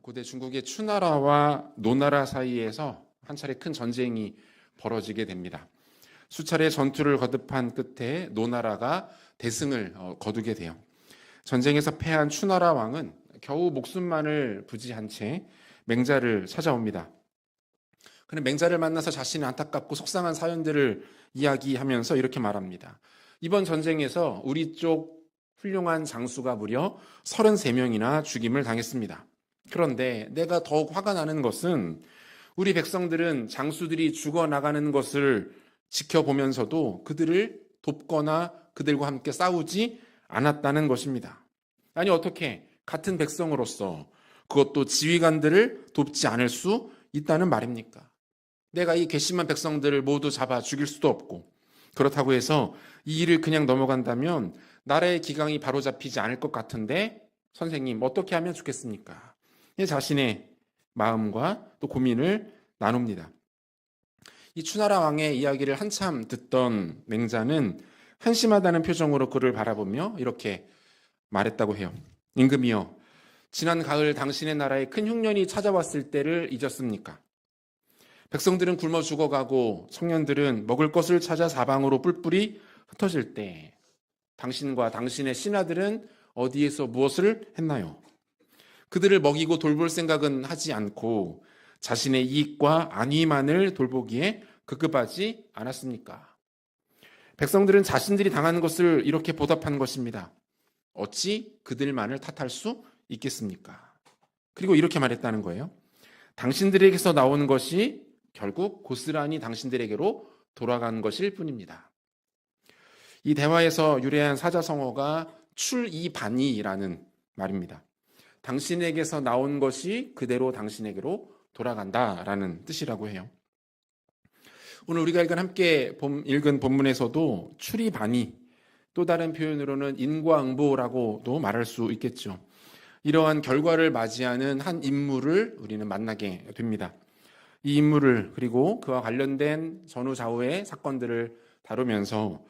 고대 중국의 추나라와 노나라 사이에서 한 차례 큰 전쟁이 벌어지게 됩니다. 수차례 전투를 거듭한 끝에 노나라가 대승을 거두게 돼요. 전쟁에서 패한 추나라 왕은 겨우 목숨만을 부지한 채 맹자를 찾아옵니다. 그는 맹자를 만나서 자신의 안타깝고 속상한 사연들을 이야기하면서 이렇게 말합니다. 이번 전쟁에서 우리 쪽 훌륭한 장수가 무려 33명이나 죽임을 당했습니다. 그런데 내가 더욱 화가 나는 것은 우리 백성들은 장수들이 죽어나가는 것을 지켜보면서도 그들을 돕거나 그들과 함께 싸우지 않았다는 것입니다. 아니, 어떻게 같은 백성으로서 그것도 지휘관들을 돕지 않을 수 있다는 말입니까? 내가 이 괘씸한 백성들을 모두 잡아 죽일 수도 없고, 그렇다고 해서 이 일을 그냥 넘어간다면 나라의 기강이 바로잡히지 않을 것 같은데 선생님 어떻게 하면 좋겠습니까? 자신의 마음과 또 고민을 나눕니다. 이 추나라 왕의 이야기를 한참 듣던 맹자는 한심하다는 표정으로 그를 바라보며 이렇게 말했다고 해요. 임금이여, 지난 가을 당신의 나라에 큰 흉년이 찾아왔을 때를 잊었습니까? 백성들은 굶어 죽어가고 청년들은 먹을 것을 찾아 사방으로 뿔뿔이 흩어질 때 당신과 당신의 신하들은 어디에서 무엇을 했나요? 그들을 먹이고 돌볼 생각은 하지 않고 자신의 이익과 안위만을 돌보기에 급급하지 않았습니까? 백성들은 자신들이 당하는 것을 이렇게 보답한 것입니다. 어찌 그들만을 탓할 수 있겠습니까? 그리고 이렇게 말했다는 거예요. 당신들에게서 나온 것이 결국 고스란히 당신들에게로 돌아간 것일 뿐입니다. 이 대화에서 유래한 사자성어가 출이반이라는 말입니다. 당신에게서 나온 것이 그대로 당신에게로 돌아간다라는 뜻이라고 해요. 오늘 우리가 함께 읽은 본문에서도 출이반이, 또 다른 표현으로는 인과응보라고도 말할 수 있겠죠. 이러한 결과를 맞이하는 한 인물을 우리는 만나게 됩니다. 이 인물을, 그리고 그와 관련된 전후좌우의 사건들을 다루면서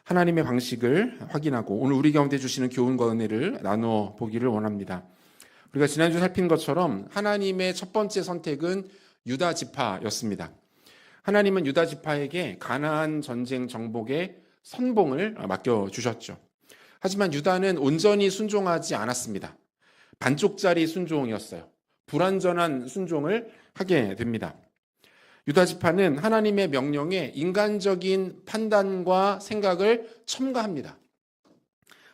하나님의 방식을 확인하고 오늘 우리 가운데 주시는 교훈과 은혜를 나누어 보기를 원합니다. 우리가 지난주 살핀 것처럼 하나님의 첫 번째 선택은 유다 지파였습니다. 하나님은 유다 지파에게 가나안 전쟁 정복의 선봉을 맡겨주셨죠. 하지만 유다는 온전히 순종하지 않았습니다. 반쪽짜리 순종이었어요. 불완전한 순종을 하게 됩니다. 유다 지파는 하나님의 명령에 인간적인 판단과 생각을 첨가합니다.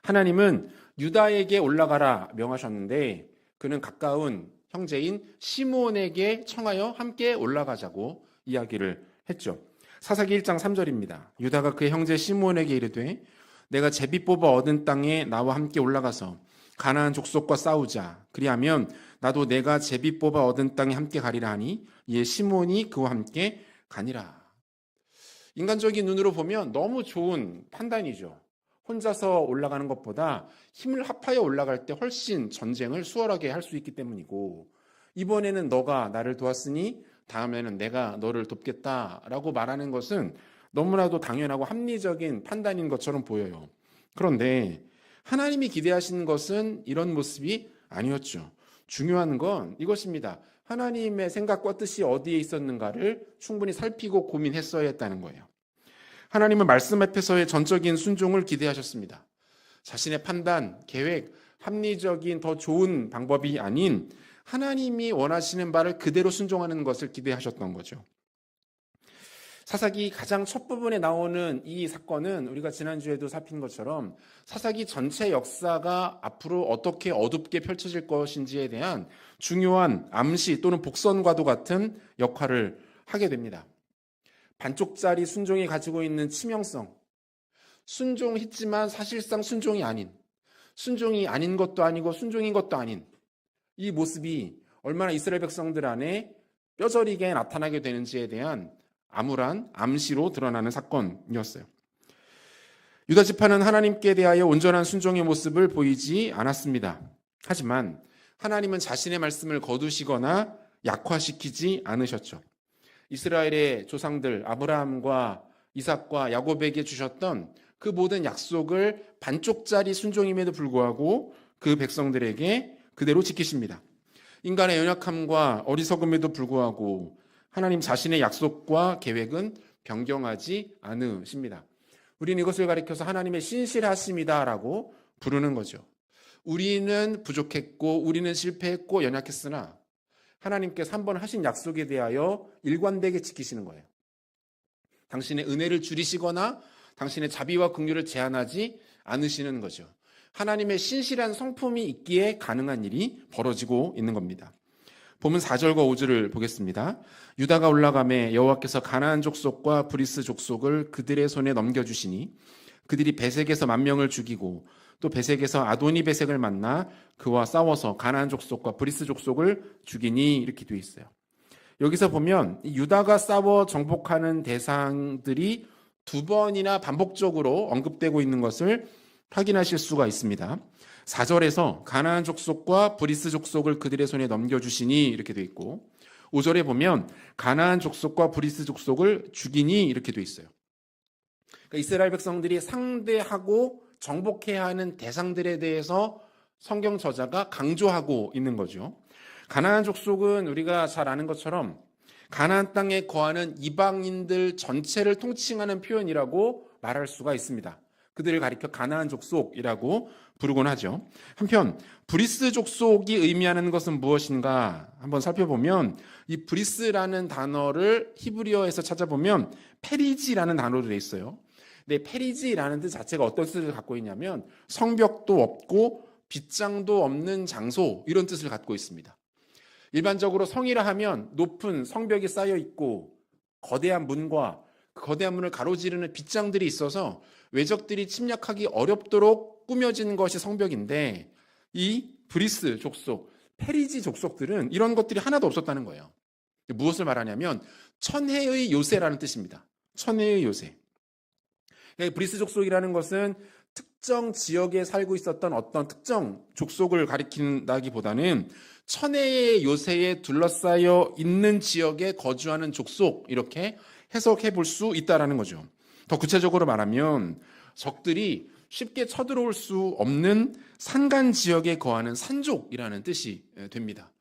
하나님은 유다에게 올라가라 명하셨는데 그는 가까운 형제인 시므온에게 청하여 함께 올라가자고 이야기를 했죠. 사사기 1장 3절입니다. 유다가 그의 형제 시므온에게 이르되 내가 제비 뽑아 얻은 땅에 나와 함께 올라가서 가나안 족속과 싸우자. 그리하면 나도 내가 제비 뽑아 얻은 땅에 함께 가리라 하니 이에 시므온이 그와 함께 가니라. 인간적인 눈으로 보면 너무 좋은 판단이죠. 혼자서 올라가는 것보다 힘을 합하여 올라갈 때 훨씬 전쟁을 수월하게 할 수 있기 때문이고, 이번에는 너가 나를 도왔으니 다음에는 내가 너를 돕겠다라고 말하는 것은 너무나도 당연하고 합리적인 판단인 것처럼 보여요. 그런데 하나님이 기대하시는 것은 이런 모습이 아니었죠. 중요한 건 이것입니다. 하나님의 생각과 뜻이 어디에 있었는가를 충분히 살피고 고민했어야 했다는 거예요. 하나님은 말씀 앞에서의 전적인 순종을 기대하셨습니다. 자신의 판단, 계획, 합리적인 더 좋은 방법이 아닌 하나님이 원하시는 바를 그대로 순종하는 것을 기대하셨던 거죠. 사사기 가장 첫 부분에 나오는 이 사건은 우리가 지난주에도 살핀 것처럼 사사기 전체 역사가 앞으로 어떻게 어둡게 펼쳐질 것인지에 대한 중요한 암시 또는 복선과도 같은 역할을 하게 됩니다. 반쪽짜리 순종이 가지고 있는 치명성, 순종했지만 사실상 순종이 아닌 것도 아니고 순종인 것도 아닌 이 모습이 얼마나 이스라엘 백성들 안에 뼈저리게 나타나게 되는지에 대한 암울한 암시로 드러나는 사건이었어요. 유다 지파는 하나님께 대하여 온전한 순종의 모습을 보이지 않았습니다. 하지만 하나님은 자신의 말씀을 거두시거나 약화시키지 않으셨죠. 이스라엘의 조상들 아브라함과 이삭과 야곱에게 주셨던 그 모든 약속을 반쪽짜리 순종임에도 불구하고 그 백성들에게 그대로 지키십니다. 인간의 연약함과 어리석음에도 불구하고 하나님 자신의 약속과 계획은 변경하지 않으십니다. 우리는 이것을 가리켜서 하나님의 신실하심이다라고 부르는 거죠. 우리는 부족했고 우리는 실패했고 연약했으나 하나님께서 한번 하신 약속에 대하여 일관되게 지키시는 거예요. 당신의 은혜를 줄이시거나 당신의 자비와 긍휼을 제한하지 않으시는 거죠. 하나님의 신실한 성품이 있기에 가능한 일이 벌어지고 있는 겁니다. 보면 4절과 5절을 보겠습니다. 유다가 올라가매 여호와께서 가나안 족속과 브리스 족속을 그들의 손에 넘겨주시니 그들이 베색에서 10,000명을 죽이고 또 베색에서 아도니 베색을 만나 그와 싸워서 가나안 족속과 브리스 족속을 죽이니 이렇게 되어 있어요. 여기서 보면 유다가 싸워 정복하는 대상들이 2번이나 반복적으로 언급되고 있는 것을 확인하실 수가 있습니다. 4절에서 가나안 족속과 브리스 족속을 그들의 손에 넘겨주시니 이렇게 되어 있고 5절에 보면 가나안 족속과 브리스 족속을 죽이니 이렇게 되어 있어요. 그러니까 이스라엘 백성들이 상대하고 정복해야 하는 대상들에 대해서 성경 저자가 강조하고 있는 거죠. 가나안 족속은 우리가 잘 아는 것처럼 가나안 땅에 거하는 이방인들 전체를 통칭하는 표현이라고 말할 수가 있습니다. 그들을 가리켜 가나안 족속이라고 부르곤 하죠. 한편 브리스 족속이 의미하는 것은 무엇인가 한번 살펴보면 이 브리스라는 단어를 히브리어에서 찾아보면 페리지라는 단어로 되어 있어요. 근데 페리지라는 뜻 자체가 어떤 뜻을 갖고 있냐면 성벽도 없고 빗장도 없는 장소 이런 뜻을 갖고 있습니다. 일반적으로 성이라 하면 높은 성벽이 쌓여 있고 거대한 문과 그 거대한 문을 가로지르는 빗장들이 있어서 외적들이 침략하기 어렵도록 꾸며진 것이 성벽인데 이 브리스 족속, 페리지 족속들은 이런 것들이 하나도 없었다는 거예요. 무엇을 말하냐면 천혜의 요새라는 뜻입니다. 천혜의 요새. 브리스 족속이라는 것은 특정 지역에 살고 있었던 어떤 특정 족속을 가리킨다기보다는 천혜의 요새에 둘러싸여 있는 지역에 거주하는 족속 이렇게 해석해 볼 수 있다는 거죠. 더 구체적으로 말하면 적들이 쉽게 쳐들어올 수 없는 산간 지역에 거하는 산족이라는 뜻이 됩니다.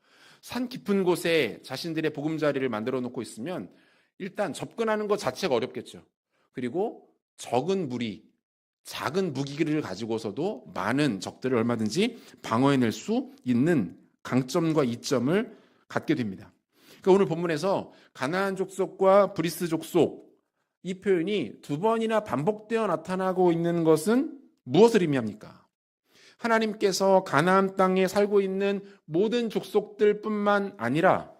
산 깊은 곳에 자신들의 보금자리를 만들어 놓고 있으면 일단 접근하는 것 자체가 어렵겠죠. 그리고 적은 무리, 작은 무기를 가지고서도 많은 적들을 얼마든지 방어해낼 수 있는 강점과 이점을 갖게 됩니다. 그러니까 오늘 본문에서 가나안 족속과 브리스 족속 이 표현이 2번이나 반복되어 나타나고 있는 것은 무엇을 의미합니까? 하나님께서 가나안 땅에 살고 있는 모든 족속들뿐만 아니라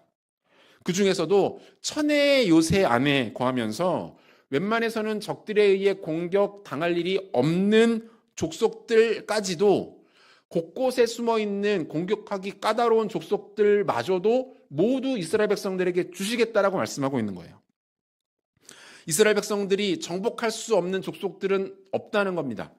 그 중에서도 천혜의 요새 안에 거하면서 웬만해서는 적들에 의해 공격당할 일이 없는 족속들까지도 곳곳에 숨어있는 공격하기 까다로운 족속들마저도 모두 이스라엘 백성들에게 주시겠다라고 말씀하고 있는 거예요. 이스라엘 백성들이 정복할 수 없는 족속들은 없다는 겁니다.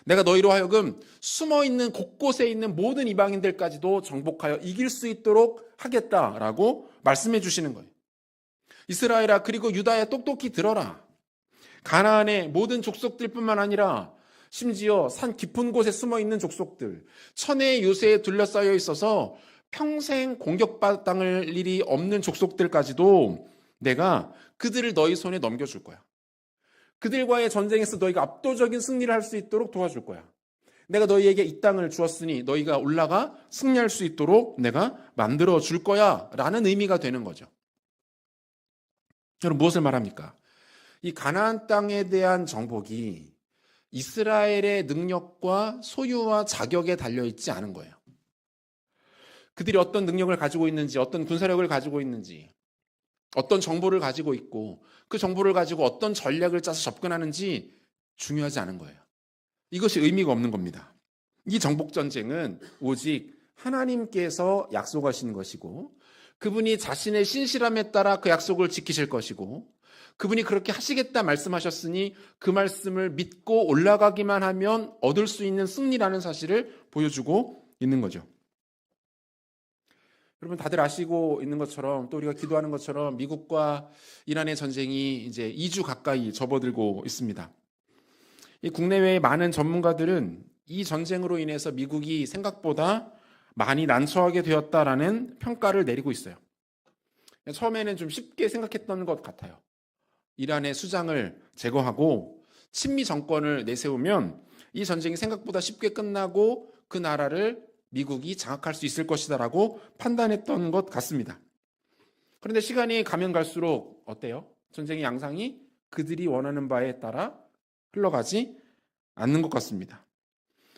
내가 너희로 하여금 숨어있는 곳곳에 있는 모든 이방인들까지도 정복하여 이길 수 있도록 하겠다라고 말씀해 주시는 거예요. 이스라엘아 그리고 유다야 똑똑히 들어라. 가나안의 모든 족속들뿐만 아니라 심지어 산 깊은 곳에 숨어있는 족속들, 천혜의 요새에 둘러싸여 있어서 평생 공격받을 일이 없는 족속들까지도 내가 그들을 너희 손에 넘겨줄 거야. 그들과의 전쟁에서 너희가 압도적인 승리를 할 수 있도록 도와줄 거야. 내가 너희에게 이 땅을 주었으니 너희가 올라가 승리할 수 있도록 내가 만들어 줄 거야 라는 의미가 되는 거죠. 여러분 무엇을 말합니까? 이 가나안 땅에 대한 정복이 이스라엘의 능력과 소유와 자격에 달려있지 않은 거예요. 그들이 어떤 능력을 가지고 있는지, 어떤 군사력을 가지고 있는지, 어떤 정보를 가지고 있고 그 정보를 가지고 어떤 전략을 짜서 접근하는지 중요하지 않은 거예요. 이것이 의미가 없는 겁니다. 이 정복전쟁은 오직 하나님께서 약속하신 것이고 그분이 자신의 신실함에 따라 그 약속을 지키실 것이고 그분이 그렇게 하시겠다 말씀하셨으니 그 말씀을 믿고 올라가기만 하면 얻을 수 있는 승리라는 사실을 보여주고 있는 거죠. 여러분 다들 아시고 있는 것처럼 또 우리가 기도하는 것처럼 미국과 이란의 전쟁이 이제 2주 가까이 접어들고 있습니다. 이 국내외의 많은 전문가들은 이 전쟁으로 인해서 미국이 생각보다 많이 난처하게 되었다라는 평가를 내리고 있어요. 처음에는 좀 쉽게 생각했던 것 같아요. 이란의 수장을 제거하고 친미 정권을 내세우면 이 전쟁이 생각보다 쉽게 끝나고 그 나라를 미국이 장악할 수 있을 것이다라고 판단했던 것 같습니다. 그런데 시간이 가면 갈수록 어때요? 전쟁의 양상이 그들이 원하는 바에 따라 흘러가지 않는 것 같습니다.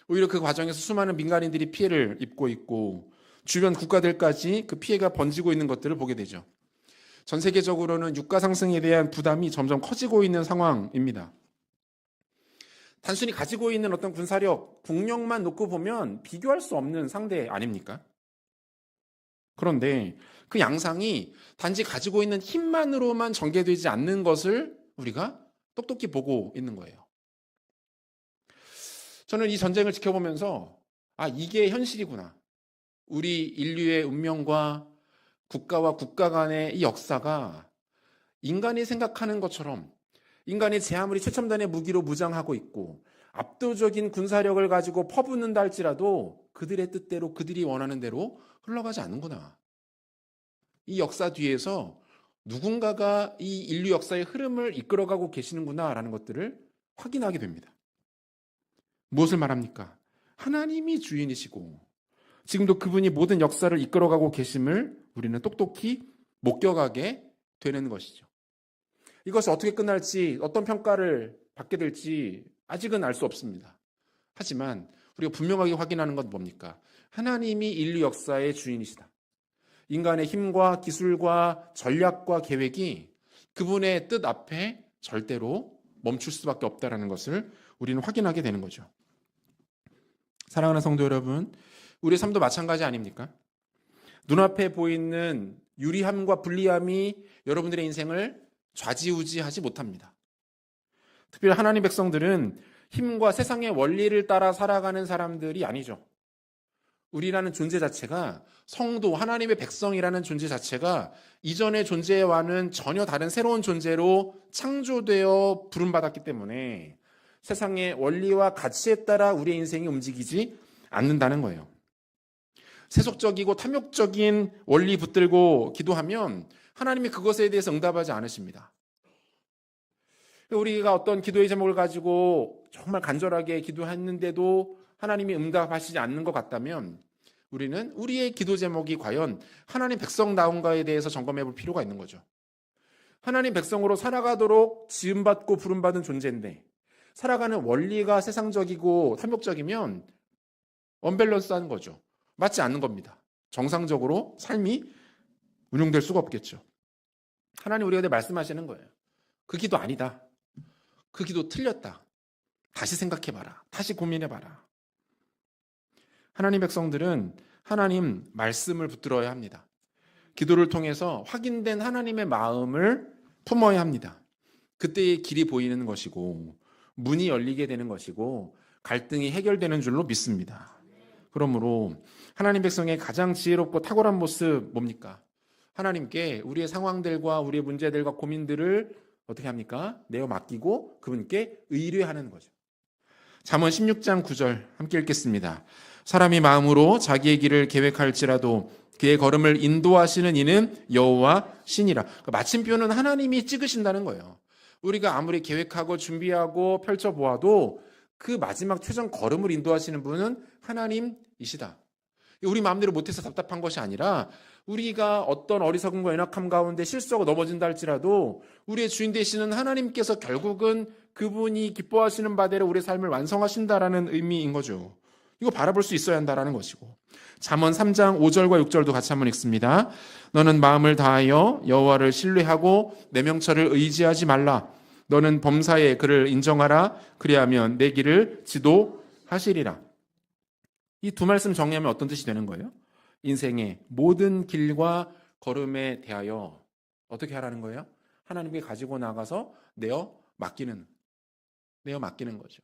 오히려 그 과정에서 수많은 민간인들이 피해를 입고 있고 주변 국가들까지 그 피해가 번지고 있는 것들을 보게 되죠. 전 세계적으로는 유가 상승에 대한 부담이 점점 커지고 있는 상황입니다. 단순히 가지고 있는 어떤 군사력, 국력만 놓고 보면 비교할 수 없는 상대 아닙니까? 그런데 그 양상이 단지 가지고 있는 힘만으로만 전개되지 않는 것을 우리가 똑똑히 보고 있는 거예요. 저는 이 전쟁을 지켜보면서 이게 현실이구나. 우리 인류의 운명과 국가와 국가 간의 이 역사가 인간이 생각하는 것처럼 인간이 제 아무리 최첨단의 무기로 무장하고 있고 압도적인 군사력을 가지고 퍼붓는다 할지라도 그들의 뜻대로 그들이 원하는 대로 흘러가지 않는구나. 이 역사 뒤에서 누군가가 이 인류 역사의 흐름을 이끌어가고 계시는구나라는 것들을 확인하게 됩니다. 무엇을 말합니까? 하나님이 주인이시고 지금도 그분이 모든 역사를 이끌어가고 계심을 우리는 똑똑히 목격하게 되는 것이죠. 이것이 어떻게 끝날지, 어떤 평가를 받게 될지 아직은 알 수 없습니다. 하지만 우리가 분명하게 확인하는 건 뭡니까? 하나님이 인류 역사의 주인이시다. 인간의 힘과 기술과 전략과 계획이 그분의 뜻 앞에 절대로 멈출 수밖에 없다는 것을 우리는 확인하게 되는 거죠. 사랑하는 성도 여러분, 우리의 삶도 마찬가지 아닙니까? 눈앞에 보이는 유리함과 불리함이 여러분들의 인생을 좌지우지하지 못합니다. 특별히 하나님 백성들은 힘과 세상의 원리를 따라 살아가는 사람들이 아니죠. 우리라는 존재 자체가, 성도, 하나님의 백성이라는 존재 자체가 이전의 존재와는 전혀 다른 새로운 존재로 창조되어 부름받았기 때문에 세상의 원리와 가치에 따라 우리의 인생이 움직이지 않는다는 거예요. 세속적이고 탐욕적인 원리 붙들고 기도하면 하나님이 그것에 대해서 응답하지 않으십니다. 우리가 어떤 기도의 제목을 가지고 정말 간절하게 기도했는데도 하나님이 응답하시지 않는 것 같다면 우리는 우리의 기도 제목이 과연 하나님 백성다운가에 대해서 점검해 볼 필요가 있는 거죠. 하나님 백성으로 살아가도록 지음받고 부름받은 존재인데 살아가는 원리가 세상적이고 탐욕적이면 언밸런스한 거죠. 맞지 않는 겁니다. 정상적으로 삶이 운용될 수가 없겠죠. 하나님 우리에게 말씀하시는 거예요. 그 기도 아니다. 그 기도 틀렸다. 다시 생각해봐라. 다시 고민해봐라. 하나님 백성들은 하나님 말씀을 붙들어야 합니다. 기도를 통해서 확인된 하나님의 마음을 품어야 합니다. 그때의 길이 보이는 것이고 문이 열리게 되는 것이고 갈등이 해결되는 줄로 믿습니다. 그러므로 하나님 백성의 가장 지혜롭고 탁월한 모습 뭡니까? 하나님께 우리의 상황들과 우리의 문제들과 고민들을 어떻게 합니까? 내어 맡기고 그분께 의뢰하는 거죠. 잠언 16장 9절 함께 읽겠습니다. 사람이 마음으로 자기의 길을 계획할지라도 그의 걸음을 인도하시는 이는 여호와 신이라. 마침표는 하나님이 찍으신다는 거예요. 우리가 아무리 계획하고 준비하고 펼쳐보아도 그 마지막 최종 걸음을 인도하시는 분은 하나님이시다. 우리 마음대로 못해서 답답한 것이 아니라 우리가 어떤 어리석음과 연약함 가운데 실수하고 넘어진다 할지라도 우리의 주인 되시는 하나님께서 결국은 그분이 기뻐하시는 바대로 우리의 삶을 완성하신다라는 의미인 거죠. 이거 바라볼 수 있어야 한다라는 것이고 잠언 3장 5절과 6절도 같이 한번 읽습니다. 너는 마음을 다하여 여호와를 신뢰하고 내 명철을 의지하지 말라. 너는 범사에 그를 인정하라. 그리하면 내 길을 지도하시리라. 이 두 말씀 정리하면 어떤 뜻이 되는 거예요? 인생의 모든 길과 걸음에 대하여 어떻게 하라는 거예요? 하나님께 가지고 나가서 내어 맡기는 거죠.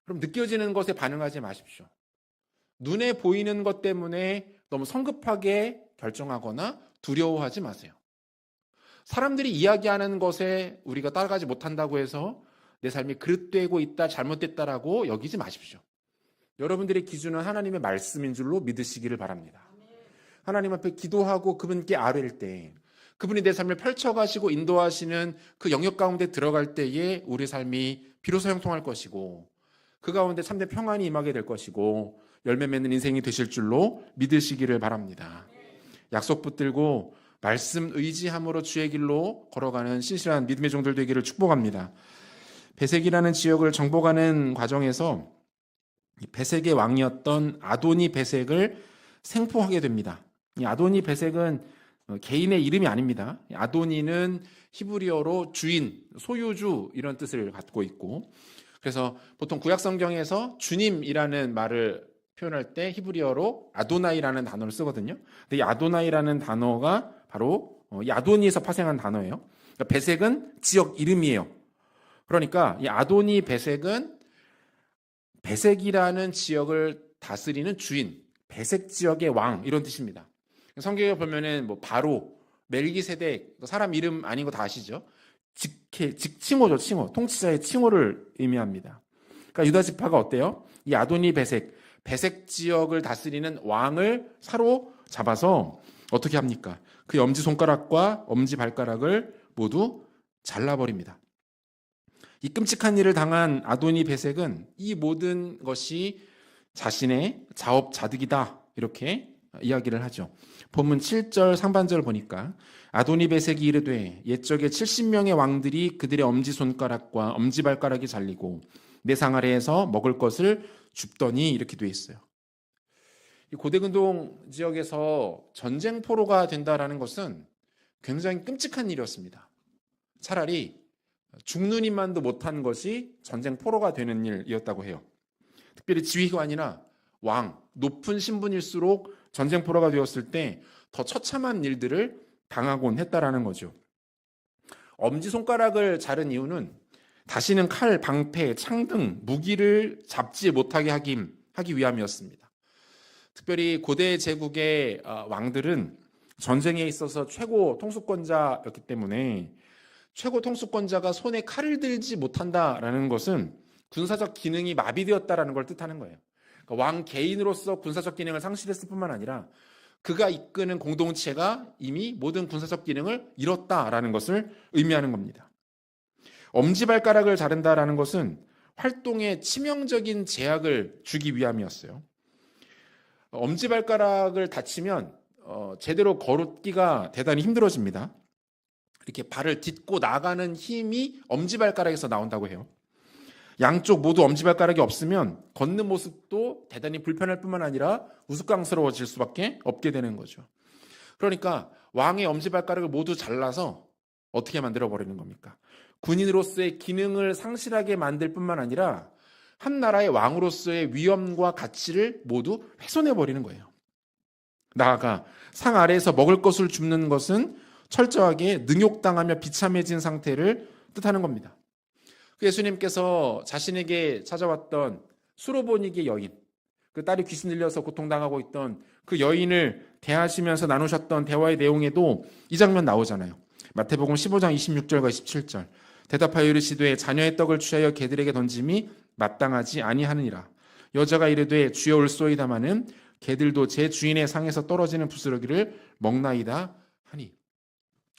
그럼 느껴지는 것에 반응하지 마십시오. 눈에 보이는 것 때문에 너무 성급하게 결정하거나 두려워하지 마세요. 사람들이 이야기하는 것에 우리가 따라가지 못한다고 해서 내 삶이 그릇되고 있다, 잘못됐다라고 여기지 마십시오. 여러분들의 기준은 하나님의 말씀인 줄로 믿으시기를 바랍니다. 하나님 앞에 기도하고 그분께 아뢰일 때, 그분이 내 삶을 펼쳐가시고 인도하시는 그 영역 가운데 들어갈 때에 우리 삶이 비로소 형통할 것이고, 그 가운데 참된 평안이 임하게 될 것이고 열매 맺는 인생이 되실 줄로 믿으시기를 바랍니다. 약속 붙들고 말씀 의지함으로 주의 길로 걸어가는 신실한 믿음의 종들 되기를 축복합니다. 베색이라는 지역을 정복하는 과정에서 베색의 왕이었던 아도니 베색을 생포하게 됩니다. 이 아도니 베색은 개인의 이름이 아닙니다. 아도니는 히브리어로 주인, 소유주 이런 뜻을 갖고 있고, 그래서 보통 구약 성경에서 주님이라는 말을 표현할 때 히브리어로 아도나이라는 단어를 쓰거든요. 근데 이 아도나이라는 단어가 바로 이 아도니에서 파생한 단어예요. 그러니까 베색은 지역 이름이에요. 그러니까 이 아도니 베색은 베색이라는 지역을 다스리는 주인, 베색 지역의 왕 이런 뜻입니다. 성경에 보면은 뭐 바로, 멜기세덱, 사람 이름 아닌 거 다 아시죠? 직칭호죠, 칭호. 통치자의 칭호를 의미합니다. 그러니까 유다 지파가 어때요? 이 아도니 베색, 베색 지역을 다스리는 왕을 사로잡아서 어떻게 합니까? 그 엄지손가락과 엄지발가락을 모두 잘라버립니다. 이 끔찍한 일을 당한 아도니 베색은 이 모든 것이 자신의 자업자득이다 이렇게 이야기를 하죠. 본문 7절 상반절을 보니까 아도니 베색이 이르되 옛적에 70명의 왕들이 그들의 엄지손가락과 엄지발가락이 잘리고 내 상 아래에서 먹을 것을 줍더니 이렇게 돼 있어요. 이 고대근동 지역에서 전쟁 포로가 된다라는 것은 굉장히 끔찍한 일이었습니다. 차라리 죽는 힘만도 못한 것이 전쟁 포로가 되는 일이었다고 해요. 특별히 지휘관이나 왕, 높은 신분일수록 전쟁 포로가 되었을 때 더 처참한 일들을 당하곤 했다라는 거죠. 엄지손가락을 자른 이유는 다시는 칼, 방패, 창 등 무기를 잡지 못하게 하기 위함이었습니다. 특별히 고대 제국의 왕들은 전쟁에 있어서 최고 통수권자였기 때문에 최고 통수권자가 손에 칼을 들지 못한다라는 것은 군사적 기능이 마비되었다라는 걸 뜻하는 거예요. 그러니까 왕 개인으로서 군사적 기능을 상실했을 뿐만 아니라 그가 이끄는 공동체가 이미 모든 군사적 기능을 잃었다라는 것을 의미하는 겁니다. 엄지발가락을 자른다라는 것은 활동에 치명적인 제약을 주기 위함이었어요. 엄지발가락을 다치면 제대로 걸었기가 대단히 힘들어집니다. 이렇게 발을 딛고 나가는 힘이 엄지발가락에서 나온다고 해요. 양쪽 모두 엄지발가락이 없으면 걷는 모습도 대단히 불편할 뿐만 아니라 우스꽝스러워질 수밖에 없게 되는 거죠. 그러니까 왕의 엄지발가락을 모두 잘라서 어떻게 만들어버리는 겁니까? 군인으로서의 기능을 상실하게 만들 뿐만 아니라 한 나라의 왕으로서의 위엄과 가치를 모두 훼손해버리는 거예요. 나아가 상 아래에서 먹을 것을 줍는 것은 철저하게 능욕당하며 비참해진 상태를 뜻하는 겁니다. 예수님께서 자신에게 찾아왔던 수로보니게 여인, 그 딸이 귀신 들려서 고통당하고 있던 그 여인을 대하시면서 나누셨던 대화의 내용에도 이 장면 나오잖아요. 마태복음 15장 26절과 27절. 대답하여 이르시되 자녀의 떡을 취하여 개들에게 던짐이 마땅하지 아니하느니라. 여자가 이르되 주여 올소이다마는 개들도 제 주인의 상에서 떨어지는 부스러기를 먹나이다 하니.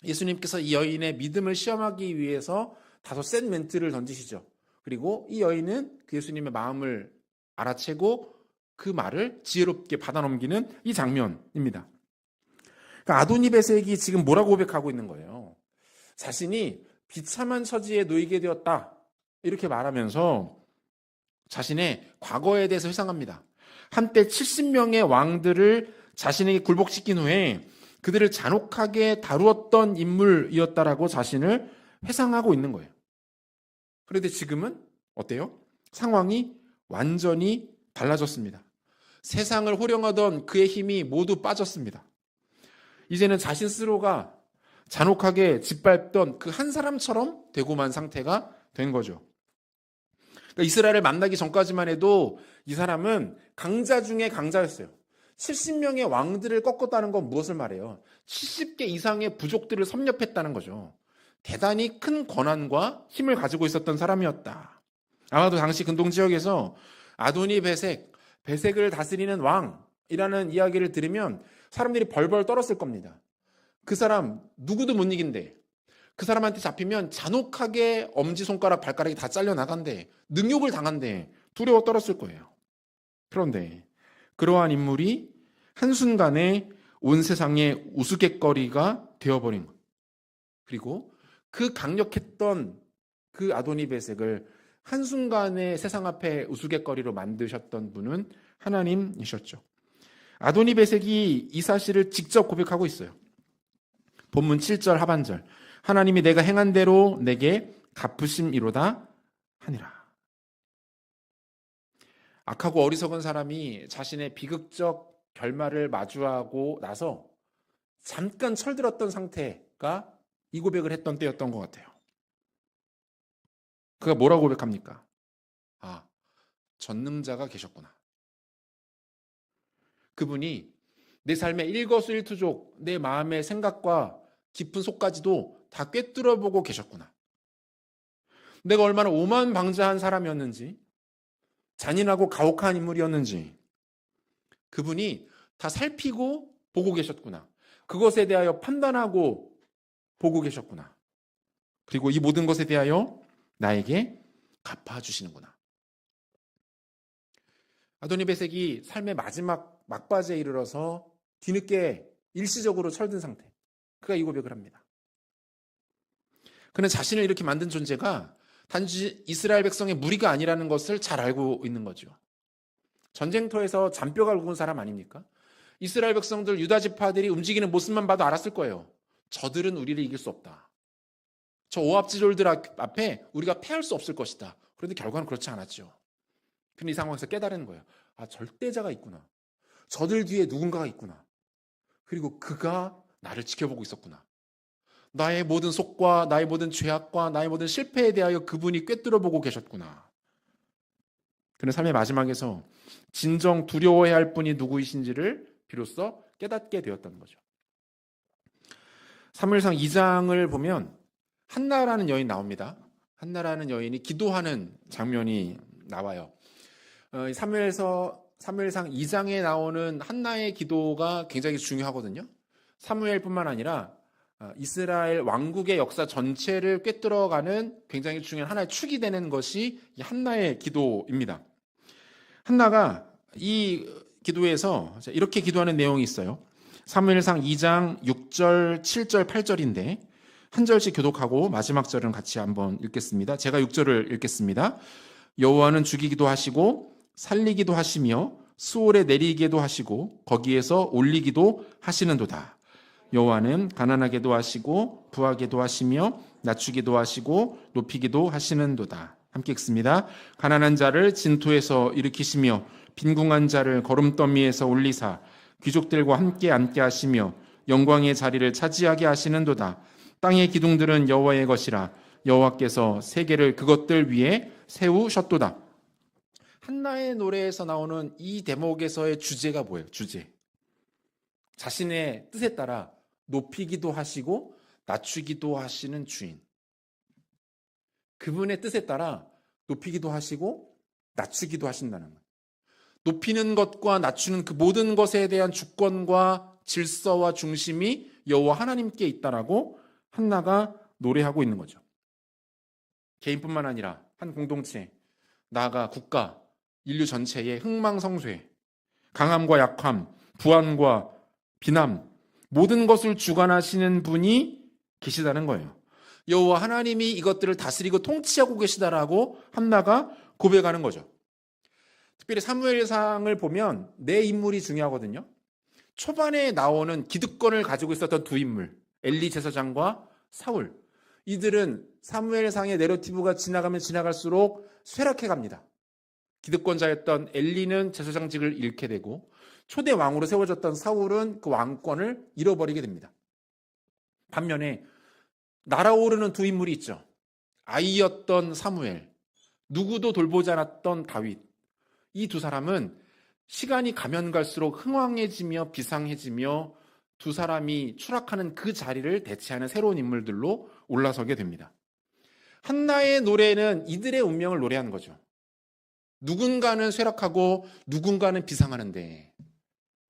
예수님께서 이 여인의 믿음을 시험하기 위해서 다소 센 멘트를 던지시죠. 그리고 이 여인은 그 예수님의 마음을 알아채고 그 말을 지혜롭게 받아넘기는 이 장면입니다. 그러니까 아도니 베색이 지금 뭐라고 고백하고 있는 거예요? 자신이 비참한 처지에 놓이게 되었다 이렇게 말하면서 자신의 과거에 대해서 회상합니다. 한때 70명의 왕들을 자신에게 굴복시킨 후에 그들을 잔혹하게 다루었던 인물이었다라고 자신을 회상하고 있는 거예요. 그런데 지금은 어때요? 상황이 완전히 달라졌습니다. 세상을 호령하던 그의 힘이 모두 빠졌습니다. 이제는 자신 스스로가 잔혹하게 짓밟던 그 한 사람처럼 되고만 상태가 된 거죠. 그러니까 이스라엘을 만나기 전까지만 해도 이 사람은 강자 중에 강자였어요. 70명의 왕들을 꺾었다는 건 무엇을 말해요? 70개 이상의 부족들을 섭렵했다는 거죠. 대단히 큰 권한과 힘을 가지고 있었던 사람이었다. 아마도 당시 근동 지역에서 아도니 베색, 베색을 다스리는 왕이라는 이야기를 들으면 사람들이 벌벌 떨었을 겁니다. 그 사람 누구도 못 이긴대. 그 사람한테 잡히면 잔혹하게 엄지손가락 발가락이 다 잘려나간대. 능욕을 당한대. 두려워 떨었을 거예요. 그런데 그러한 인물이 한순간에 온 세상의 우스갯거리가 되어버린 것. 그리고 그 강력했던 그 아도니베색을 한순간에 세상 앞에 우스갯거리로 만드셨던 분은 하나님이셨죠. 아도니베색이 이 사실을 직접 고백하고 있어요. 본문 7절 하반절. 하나님이 내가 행한 대로 내게 갚으심이로다 하니라. 악하고 어리석은 사람이 자신의 비극적 결말을 마주하고 나서 잠깐 철들었던 상태가 이 고백을 했던 때였던 것 같아요. 그가 뭐라고 고백합니까? 아, 전능자가 계셨구나. 그분이 내 삶의 일거수일투족, 내 마음의 생각과 깊은 속까지도 다 꿰뚫어보고 계셨구나. 내가 얼마나 오만방자한 사람이었는지, 잔인하고 가혹한 인물이었는지 그분이 다 살피고 보고 계셨구나. 그것에 대하여 판단하고 보고 계셨구나. 그리고 이 모든 것에 대하여 나에게 갚아주시는구나. 아도니베색이 삶의 마지막 막바지에 이르러서 뒤늦게 일시적으로 철든 상태. 그가 이 고백을 합니다. 그는 자신을 이렇게 만든 존재가 단지 이스라엘 백성의 무리가 아니라는 것을 잘 알고 있는 거죠. 전쟁터에서 잔뼈가 굵은 사람 아닙니까? 이스라엘 백성들 유다 지파들이 움직이는 모습만 봐도 알았을 거예요. 저들은 우리를 이길 수 없다. 저 오합지졸들 앞에 우리가 패할 수 없을 것이다. 그런데 결과는 그렇지 않았죠. 근데 이 상황에서 깨달은 거예요. 아, 절대자가 있구나. 저들 뒤에 누군가가 있구나. 그리고 그가 나를 지켜보고 있었구나. 나의 모든 속과 나의 모든 죄악과 나의 모든 실패에 대하여 그분이 꿰뚫어보고 계셨구나. 그는 삶의 마지막에서 진정 두려워해야 할 분이 누구이신지를 비로소 깨닫게 되었던 거죠. 사무엘상 2장을 보면 한나라는 여인 나옵니다. 한나라는 여인이 기도하는 장면이 나와요. 사무엘상 2장에 나오는 한나의 기도가 굉장히 중요하거든요. 사무엘뿐만 아니라 이스라엘 왕국의 역사 전체를 꿰뚫어가는 굉장히 중요한 하나의 축이 되는 것이 이 한나의 기도입니다. 한나가 이 기도에서 이렇게 기도하는 내용이 있어요. 사무엘상 2장 6절, 7절, 8절인데 한 절씩 교독하고 마지막 절은 같이 한번 읽겠습니다. 제가 6절을 읽겠습니다. 여호와는 죽이기도 하시고 살리기도 하시며 수월에 내리기도 하시고 거기에서 올리기도 하시는도다. 여호와는 가난하게도 하시고 부하게도 하시며 낮추기도 하시고 높이기도 하시는도다. 함께 읽습니다. 가난한 자를 진토에서 일으키시며 빈궁한 자를 거름더미에서 올리사 귀족들과 함께 앉게 하시며 영광의 자리를 차지하게 하시는도다. 땅의 기둥들은 여호와의 것이라 여호와께서 세계를 그것들 위에 세우셨도다. 한나의 노래에서 나오는 이 대목에서의 주제가 뭐예요? 주제. 자신의 뜻에 따라 높이기도 하시고 낮추기도 하시는 주인. 그분의 뜻에 따라 높이기도 하시고 낮추기도 하신다는 거예요. 높이는 것과 낮추는 그 모든 것에 대한 주권과 질서와 중심이 여호와 하나님께 있다라고 한나가 노래하고 있는 거죠. 개인뿐만 아니라 한 공동체, 나아가 국가, 인류 전체의 흥망성쇠, 강함과 약함, 부안과 비남, 모든 것을 주관하시는 분이 계시다는 거예요. 여호와 하나님이 이것들을 다스리고 통치하고 계시다라고 한나가 고백하는 거죠. 특별히 사무엘상을 보면 네 인물이 중요하거든요. 초반에 나오는 기득권을 가지고 있었던 두 인물, 엘리 제사장과 사울. 이들은 사무엘상의 내러티브가 지나가면 지나갈수록 쇠락해 갑니다. 기득권자였던 엘리는 제사장직을 잃게 되고 초대 왕으로 세워졌던 사울은 그 왕권을 잃어버리게 됩니다. 반면에 날아오르는 두 인물이 있죠. 아이였던 사무엘, 누구도 돌보지 않았던 다윗. 이 두 사람은 시간이 가면 갈수록 흥왕해지며 비상해지며 두 사람이 추락하는 그 자리를 대체하는 새로운 인물들로 올라서게 됩니다. 한나의 노래는 이들의 운명을 노래하는 거죠. 누군가는 쇠락하고 누군가는 비상하는데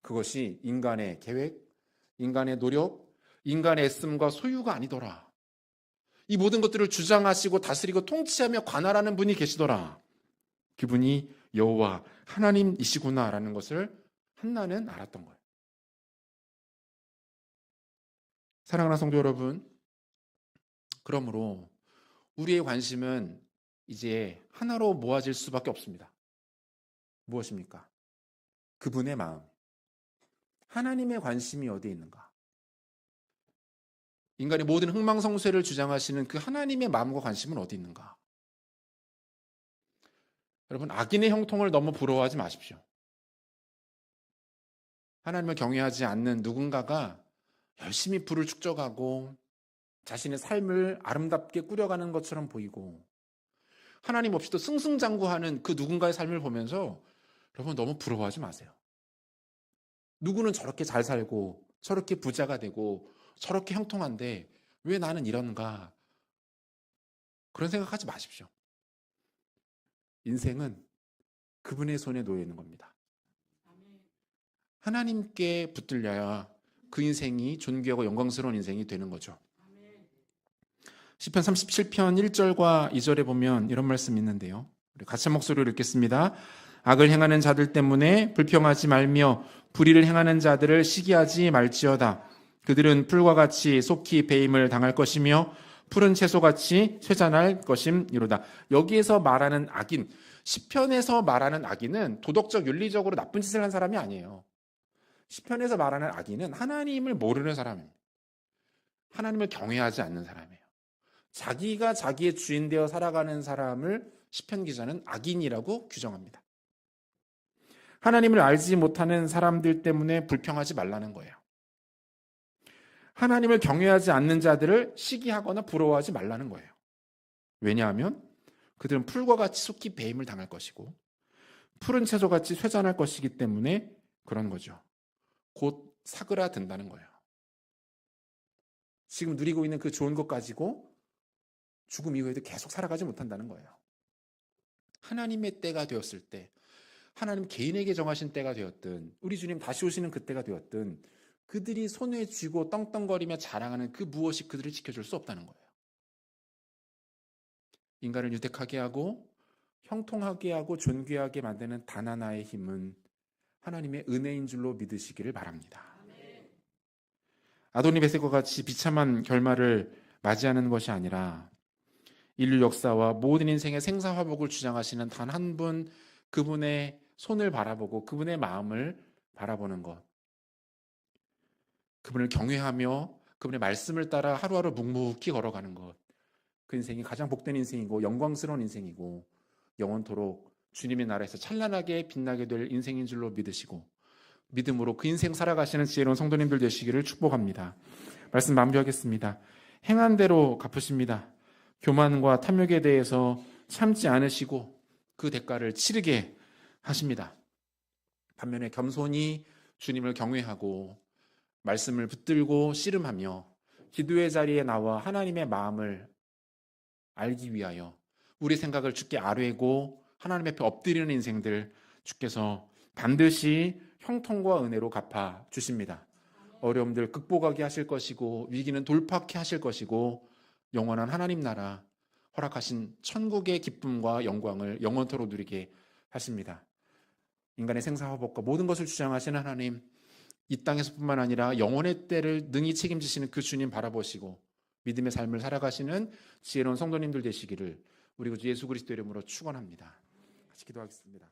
그것이 인간의 계획, 인간의 노력, 인간의 애씀과 소유가 아니더라. 이 모든 것들을 주장하시고 다스리고 통치하며 관할하는 분이 계시더라. 그분이 여호와 하나님이시구나라는 것을 한나는 알았던 거예요. 사랑하는 성도 여러분, 그러므로 우리의 관심은 이제 하나로 모아질 수밖에 없습니다. 무엇입니까? 그분의 마음. 하나님의 관심이 어디에 있는가? 인간의 모든 흥망성쇠를 주장하시는 그 하나님의 마음과 관심은 어디 있는가? 여러분, 악인의 형통을 너무 부러워하지 마십시오. 하나님을 경외하지 않는 누군가가 열심히 부를 축적하고 자신의 삶을 아름답게 꾸려가는 것처럼 보이고 하나님 없이도 승승장구하는 그 누군가의 삶을 보면서 여러분 너무 부러워하지 마세요. 누구는 저렇게 잘 살고 저렇게 부자가 되고 저렇게 형통한데 왜 나는 이런가? 그런 생각하지 마십시오. 인생은 그분의 손에 놓여 있는 겁니다. 하나님께 붙들려야 그 인생이 존귀하고 영광스러운 인생이 되는 거죠. 시편 37편 1절과 2절에 보면 이런 말씀이 있는데요. 우리 같이 목소리로 읽겠습니다. 악을 행하는 자들 때문에 불평하지 말며 불의를 행하는 자들을 시기하지 말지어다. 그들은 풀과 같이 속히 배임을 당할 것이며 푸른 채소같이 쇠잔할 것임이로다. 여기에서 말하는 악인, 시편에서 말하는 악인은 도덕적 윤리적으로 나쁜 짓을 한 사람이 아니에요. 시편에서 말하는 악인은 하나님을 모르는 사람입니다. 하나님을 경외하지 않는 사람이에요. 자기가 자기의 주인 되어 살아가는 사람을 시편 기자는 악인이라고 규정합니다. 하나님을 알지 못하는 사람들 때문에 불평하지 말라는 거예요. 하나님을 경외하지 않는 자들을 시기하거나 부러워하지 말라는 거예요. 왜냐하면 그들은 풀과 같이 속히 배임을 당할 것이고 푸른 채소같이 쇠잔할 것이기 때문에 그런 거죠. 곧 사그라든다는 거예요. 지금 누리고 있는 그 좋은 것 가지고 죽음 이후에도 계속 살아가지 못한다는 거예요. 하나님의 때가 되었을 때, 하나님 개인에게 정하신 때가 되었든 우리 주님 다시 오시는 그때가 되었든 그들이 손에 쥐고 떵떵거리며 자랑하는 그 무엇이 그들을 지켜줄 수 없다는 거예요. 인간을 유택하게 하고 형통하게 하고 존귀하게 만드는 단 하나의 힘은 하나님의 은혜인 줄로 믿으시기를 바랍니다. 아도니베섹과 같이 비참한 결말을 맞이하는 것이 아니라 인류 역사와 모든 인생의 생사화복을 주장하시는 단 한 분, 그분의 손을 바라보고 그분의 마음을 바라보는 것, 그분을 경외하며 그분의 말씀을 따라 하루하루 묵묵히 걸어가는 것, 그 인생이 가장 복된 인생이고 영광스러운 인생이고 영원토록 주님의 나라에서 찬란하게 빛나게 될 인생인 줄로 믿으시고 믿음으로 그 인생 살아가시는 지혜로운 성도님들 되시기를 축복합니다. 말씀 마무리하겠습니다. 행한 대로 갚으십니다. 교만과 탐욕에 대해서 참지 않으시고 그 대가를 치르게 하십니다. 반면에 겸손히 주님을 경외하고 말씀을 붙들고 씨름하며 기도의 자리에 나와 하나님의 마음을 알기 위하여 우리 생각을 주께 아뢰고 하나님 앞에 엎드리는 인생들 주께서 반드시 형통과 은혜로 갚아 주십니다. 어려움들 극복하게 하실 것이고 위기는 돌파케 하실 것이고 영원한 하나님 나라 허락하신 천국의 기쁨과 영광을 영원토록 누리게 하십니다. 인간의 생사화복과 모든 것을 주장하시는 하나님, 이 땅에서뿐만 아니라 영원의 때를 능히 책임지시는 그 주님 바라보시고 믿음의 삶을 살아가시는 지혜로운 성도님들 되시기를 우리 구 예수 그리스도 이름으로 축원합니다. 같이 기도하겠습니다.